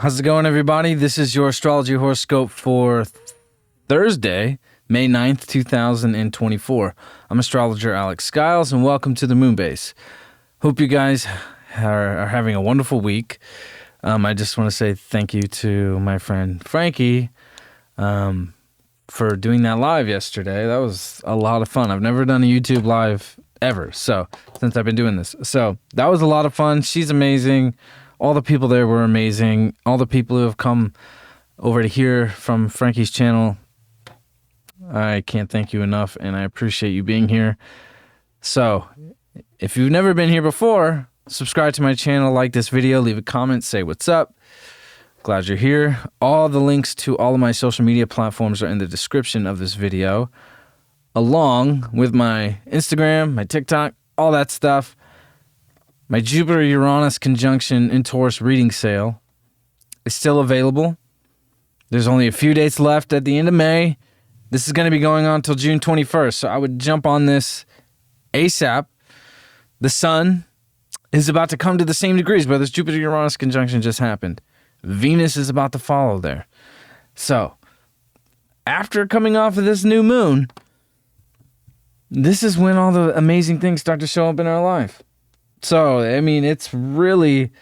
How's it going, everybody? This is your Astrology Horoscope for Thursday, May 9th, 2024. I'm astrologer Alex Skyles, and welcome to the Moon Base. Hope you guys are having a wonderful week. I just want to say thank you to my friend Frankie for doing that live yesterday. That was a lot of fun. I've never done a YouTube live ever, since I've been doing this. So that was a lot of fun. She's amazing. All the people there were amazing. All the people who have come over to hear from Frankie's channel, I can't thank you enough, and I appreciate you being here. So, if you've never been here before, subscribe to my channel, like this video, leave a comment, say what's up. Glad you're here. All the links to all of my social media platforms are in the description of this video, along with my Instagram, my TikTok, all that stuff. My Jupiter-Uranus conjunction in Taurus reading sale is still available. There's only a few dates left at the end of May. This is going to be going on until June 21st, so I would jump on this ASAP. The sun is about to come to the same degrees, but this Jupiter-Uranus conjunction just happened. Venus is about to follow there. So, after coming off of this new moon, this is when all the amazing things start to show up in our life. So, I mean, it's really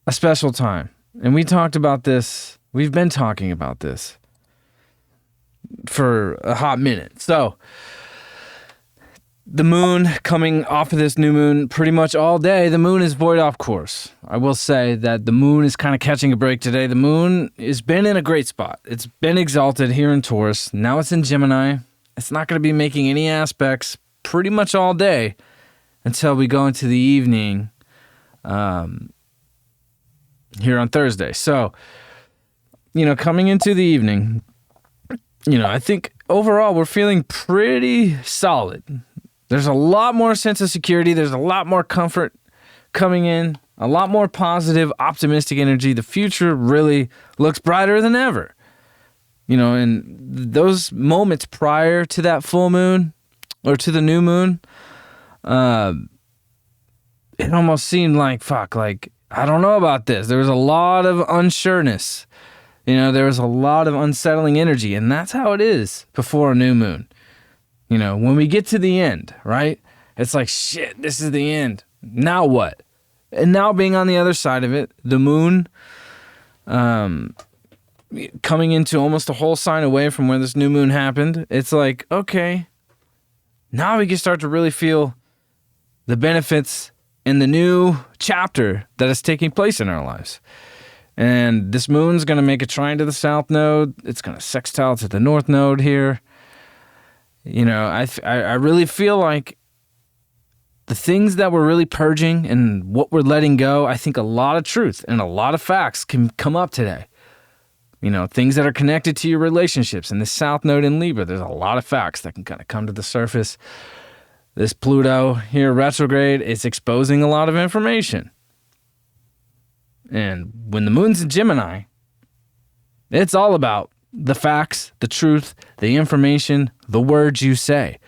a special time. And we talked about this. We've been talking about this for a hot minute. So, the moon coming off of this new moon pretty much all day, the moon is void off course. I will say that the moon is kind of catching a break today. The moon has been in a great spot. It's been exalted here in Taurus. Now it's in Gemini. It's not going to be making any aspects pretty much all day until we go into the evening here on Thursday. So, coming into the evening, I think overall we're feeling pretty solid. There's a lot more sense of security. There's a lot more comfort coming in, a lot more positive, optimistic energy. The future really looks brighter than ever. And those moments prior to that full moon or to the new moon, it almost seemed like, I don't know about this. There was a lot of unsureness. There was a lot of unsettling energy, and that's how it is before a new moon. When we get to the end, right? It's like, shit, this is the end. Now what? And now being on the other side of it, the moon coming into almost a whole sign away from where this new moon happened, it's like, okay, now we can start to really feel the benefits in the new chapter that is taking place in our lives. And this moon's going to make a trine to the south node. It's going to sextile to the north node here. I really feel like the things that we're really purging and what we're letting go, I think a lot of truth and a lot of facts can come up today. Things that are connected to your relationships. And the south node in Libra, there's a lot of facts that can kind of come to the surface. This Pluto here retrograde is exposing a lot of information. And when the moon's in Gemini, it's all about the facts, the truth, the information, the words you say.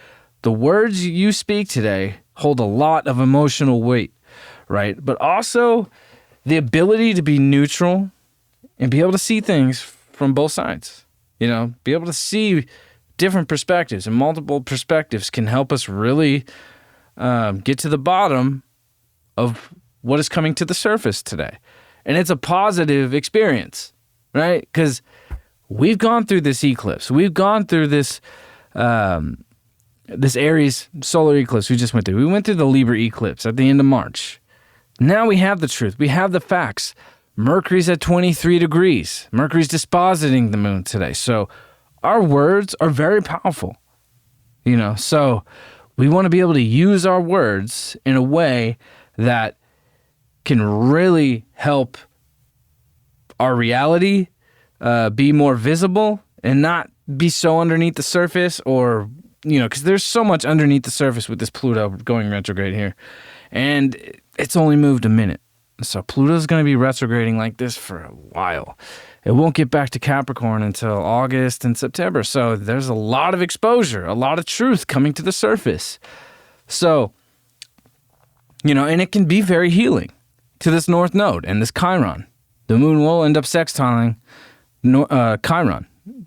The words you speak today hold a lot of emotional weight, right? But also the ability to be neutral and be able to see things from both sides. Be able to see different perspectives, and multiple perspectives can help us really get to the bottom of what is coming to the surface today. And it's a positive experience, right? Because we've gone through this eclipse. We've gone through this this Aries solar eclipse we just went through. We went through the Libra eclipse at the end of March. Now we have the truth. We have the facts. Mercury's at 23 degrees. Mercury's dispositing the moon today. So our words are very powerful, so we want to be able to use our words in a way that can really help our reality be more visible and not be so underneath the surface, or, because there's so much underneath the surface with this Pluto going retrograde here, and it's only moved a minute. So Pluto's going to be retrograding like this for a while. It won't get back to Capricorn until August and September. So there's a lot of exposure, a lot of truth coming to the surface. So, and it can be very healing to this North Node and this Chiron. The moon will end up sextiling Chiron,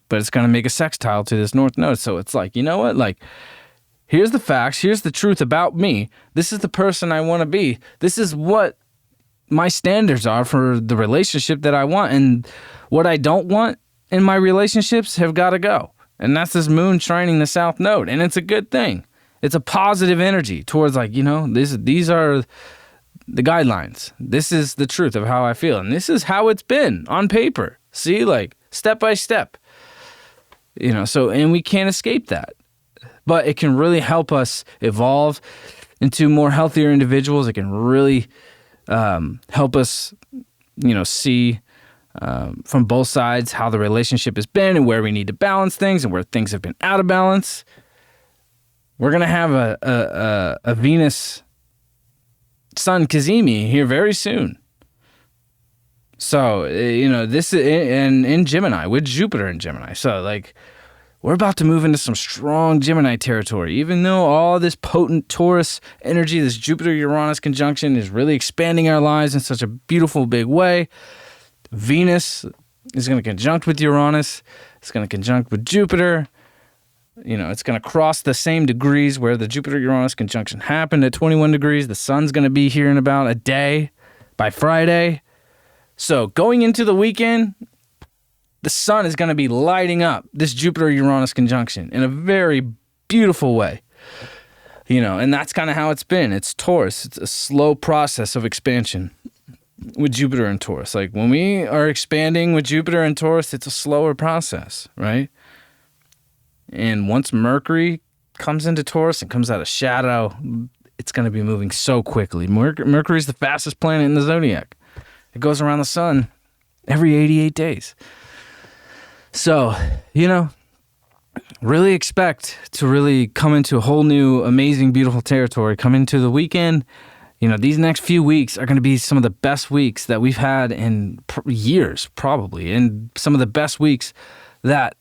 but it's going to make a sextile to this north node. So it's like, you know what? Like, here's the facts. Here's the truth about me. This is the person I want to be. This is what my standards are for the relationship that I want. And what I don't want in my relationships have got to go. And that's this moon trining the south node. And it's a good thing. It's a positive energy towards, like, you know, these are the guidelines. This is the truth of how I feel. And this is how it's been on paper. See, like, step by step. You know, so, and we can't escape that. But it can really help us evolve into more healthier individuals. It can really help us, you know, see from both sides how the relationship has been and where we need to balance things and where things have been out of balance. We're going to have a Venus Sun Cazimi here very soon. So, you know, this is in Gemini, with Jupiter in Gemini. So, like, we're about to move into some strong Gemini territory. Even though all this potent Taurus energy, this Jupiter-Uranus conjunction is really expanding our lives in such a beautiful, big way, Venus is going to conjunct with Uranus. It's going to conjunct with Jupiter. You know, it's going to cross the same degrees where the Jupiter-Uranus conjunction happened at 21 degrees. The sun's going to be here in about a day by Friday. So going into the weekend, the sun is going to be lighting up this Jupiter-Uranus conjunction in a very beautiful way. You know, and that's kind of how it's been. It's Taurus. It's a slow process of expansion with Jupiter and Taurus. Like, when we are expanding with Jupiter and Taurus, it's a slower process, right? And once Mercury comes into Taurus and comes out of shadow, it's going to be moving so quickly. Mercury is the fastest planet in the zodiac. It goes around the sun every 88 days. So, you know, really expect to really come into a whole new, amazing, beautiful territory. Come into the weekend. You know, these next few weeks are going to be some of the best weeks that we've had in years, probably. And some of the best weeks that,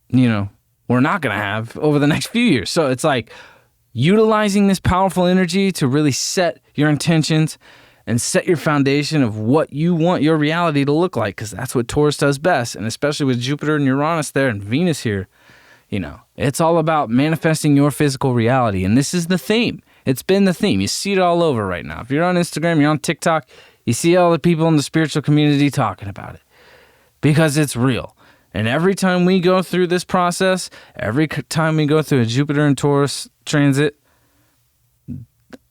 you know, we're not going to have over the next few years. So it's like utilizing this powerful energy to really set your intentions and set your foundation of what you want your reality to look like, because that's what Taurus does best. And especially with Jupiter and Uranus there and Venus here, you know, it's all about manifesting your physical reality. And this is the theme. It's been the theme. You see it all over right now. If you're on Instagram, you're on TikTok, you see all the people in the spiritual community talking about it because it's real. And every time we go through this process, every time we go through a Jupiter and Taurus transit,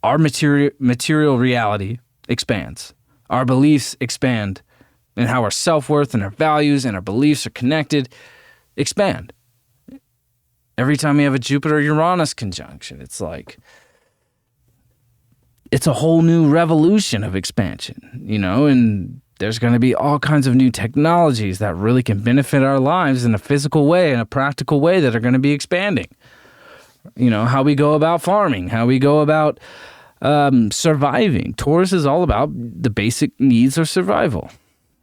our material reality expands. Our beliefs expand. And how our self-worth and our values and our beliefs are connected expand. Every time we have a Jupiter-Uranus conjunction, it's like, it's a whole new revolution of expansion, you know, and there's going to be all kinds of new technologies that really can benefit our lives in a physical way, in a practical way, that are going to be expanding. You know, how we go about farming, how we go about surviving. Taurus is all about the basic needs of survival,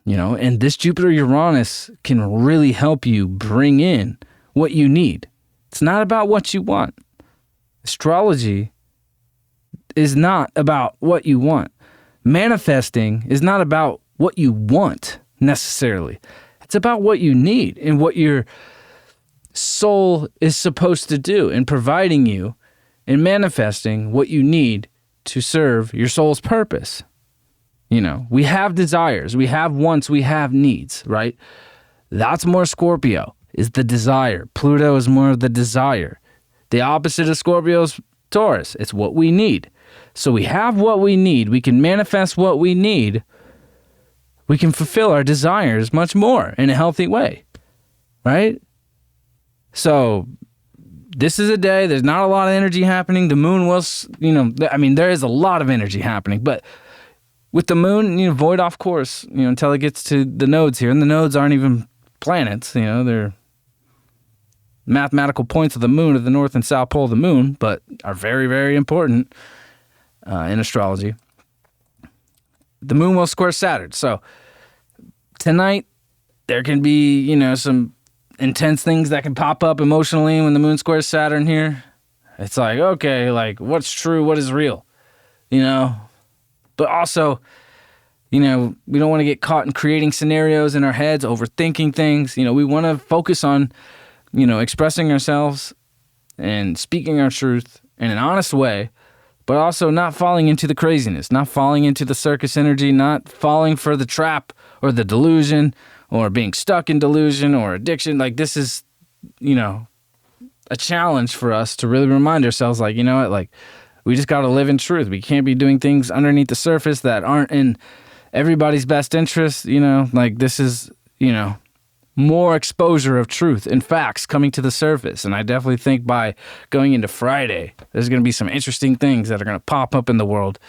you know, and this Jupiter-Uranus can really help you bring in what you need. It's not about what you want. Astrology is not about what you want. Manifesting is not about what you want necessarily. It's about what you need and what your soul is supposed to do in providing you and manifesting what you need to serve your soul's purpose. You know, we have desires, we have wants, we have needs, right? That's more Scorpio, is the desire. Pluto is more of the desire. The opposite of Scorpio is Taurus. It's what we need. So we have what we need. We can manifest what we need. We can fulfill our desires much more in a healthy way, right? So this is a day, there's not a lot of energy happening. The moon was, you know, I mean, there is a lot of energy happening, but with the moon, you know, void off course, you know, until it gets to the nodes here. And the nodes aren't even planets, you know, they're mathematical points of the moon at the north and south pole of the moon, but are very, very important in astrology. The moon will square Saturn. So tonight, there can be, you know, some intense things that can pop up emotionally when the moon squares Saturn here. It's like, okay, like, what's true, what is real, you know? But also, We don't want to get caught in creating scenarios in our heads, overthinking things. We want to focus on, expressing ourselves and speaking our truth in an honest way, but also not falling into the craziness, not falling into the circus energy, not falling for the trap or the delusion or being stuck in delusion or addiction. Like, this is, a challenge for us to really remind ourselves, like, like, we just got to live in truth. We can't be doing things underneath the surface that aren't in everybody's best interest. Like, this is, more exposure of truth and facts coming to the surface. And I definitely think by going into Friday, there's going to be some interesting things that are going to pop up in the world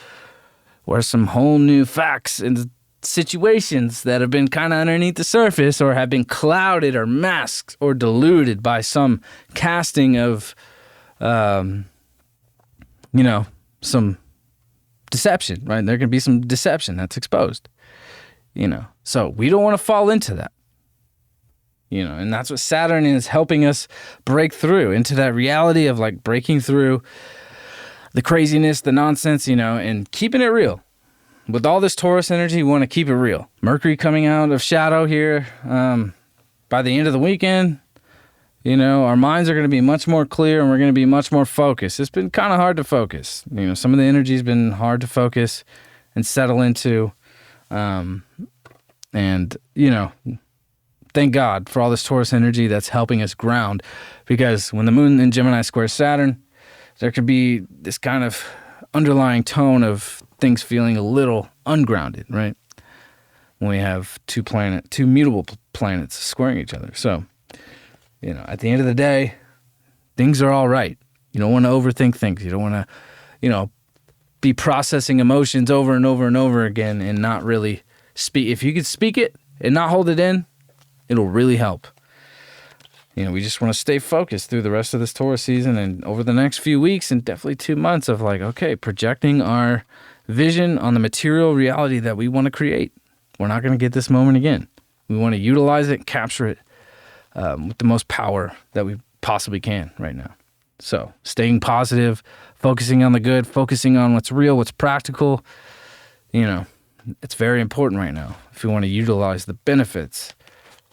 where some whole new facts and situations that have been kind of underneath the surface or have been clouded or masked or diluted by some casting of, some deception, right? There can be some deception that's exposed, So we don't want to fall into that. And that's what Saturn is helping us break through into, that reality of like breaking through the craziness, the nonsense, and keeping it real. With all this Taurus energy, we want to keep it real. Mercury coming out of shadow here by the end of the weekend, our minds are going to be much more clear and we're going to be much more focused. It's been kind of hard to focus. Some of the energy has been hard to focus and settle into. Thank God for all this Taurus energy that's helping us ground, because when the moon in Gemini squares Saturn, there could be this kind of underlying tone of things feeling a little ungrounded, right? When we have two mutable planets squaring each other. So, at the end of the day, things are all right. You don't want to overthink things. You don't want to, be processing emotions over and over and over again and not really speak. If you could speak it and not hold it in, it'll really help. We just want to stay focused through the rest of this Taurus season and over the next few weeks and definitely 2 months of like, okay, projecting our vision on the material reality that we want to create. We're not going to get this moment again. We want to utilize it, capture it with the most power that we possibly can right now. So staying positive, focusing on the good, focusing on what's real, what's practical, it's very important right now if we want to utilize the benefits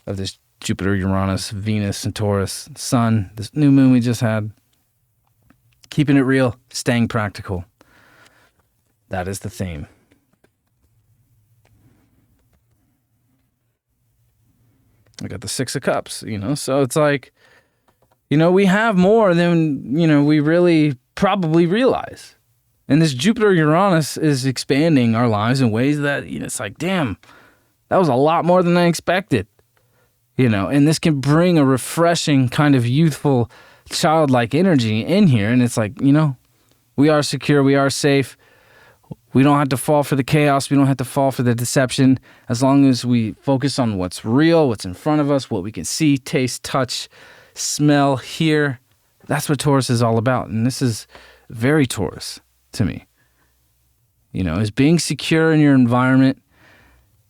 of this Jupiter, Uranus, Venus, and Taurus, Sun, this new moon we just had. Keeping it real, staying practical. That is the theme. I got the 6 of Cups, so it's like, we have more than, we really probably realize. And this Jupiter, Uranus is expanding our lives in ways that, it's like, damn, that was a lot more than I expected. And this can bring a refreshing kind of youthful, childlike energy in here. And it's like, we are secure, we are safe. We don't have to fall for the chaos. We don't have to fall for the deception. As long as we focus on what's real, what's in front of us, what we can see, taste, touch, smell, hear. That's what Taurus is all about. And this is very Taurus to me. Is being secure in your environment,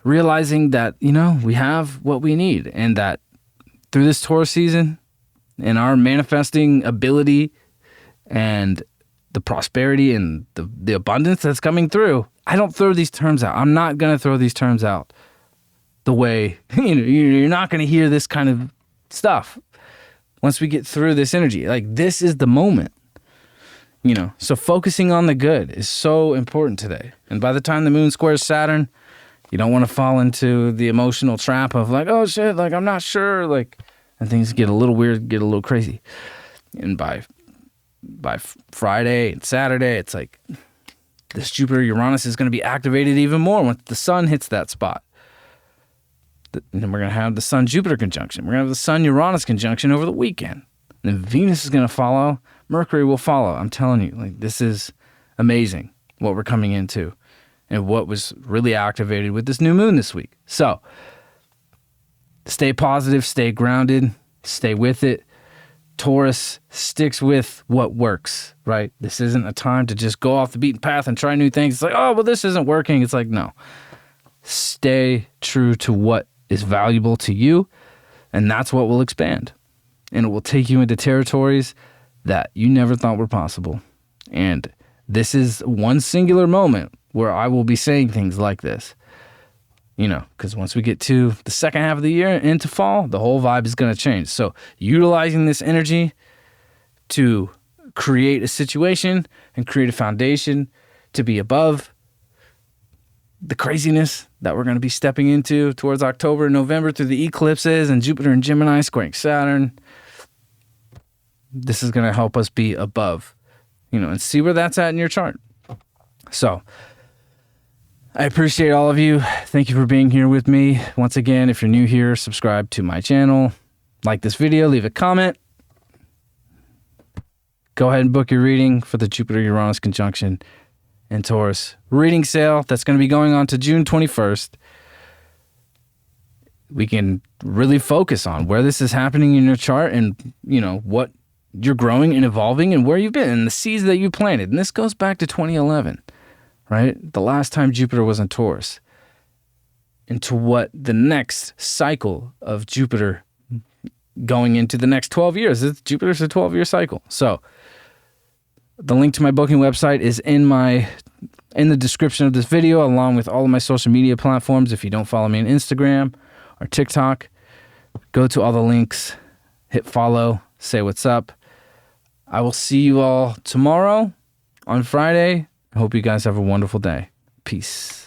realizing that, we have what we need, and that through this Taurus season and our manifesting ability and the prosperity and the abundance that's coming through, I don't throw these terms out. I'm not going to throw these terms out the way, you're not going to hear this kind of stuff once we get through this energy. Like, this is the moment, so focusing on the good is so important today. And by the time the moon squares Saturn, you don't want to fall into the emotional trap of like, oh shit, like I'm not sure, like, and things get a little weird, get a little crazy. And by Friday and Saturday, it's like this Jupiter Uranus is going to be activated even more once the sun hits that spot. And then we're going to have the Sun Jupiter conjunction. We're going to have the Sun Uranus conjunction over the weekend. And then Venus is going to follow. Mercury will follow. I'm telling you, like, this is amazing what we're coming into and what was really activated with this new moon this week. So stay positive, stay grounded, stay with it. Taurus sticks with what works, right? This isn't a time to just go off the beaten path and try new things. It's like, oh, well, this isn't working. It's like, no. Stay true to what is valuable to you, and that's what will expand. And it will take you into territories that you never thought were possible. And this is one singular moment where I will be saying things like this. because once we get to the second half of the year into fall, the whole vibe is going to change. So utilizing this energy to create a situation and create a foundation to be above the craziness that we're going to be stepping into towards October and November through the eclipses and Jupiter and Gemini squaring Saturn. This is going to help us be above, and see where that's at in your chart. So I appreciate all of you. Thank you for being here with me. Once again, if you're new here, subscribe to my channel, like this video, leave a comment. Go ahead and book your reading for the Jupiter-Uranus conjunction in Taurus reading sale that's going to be going on to June 21st. We can really focus on where this is happening in your chart and, what you're growing and evolving and where you've been and the seeds that you planted. And this goes back to 2011, right? The last time Jupiter was in Taurus. Into what the next cycle of Jupiter going into the next 12 years. Jupiter's a 12-year cycle. So the link to my booking website is in the description of this video, along with all of my social media platforms. If you don't follow me on Instagram or TikTok, go to all the links, hit follow, say what's up. I will see you all tomorrow on Friday. I hope you guys have a wonderful day. Peace.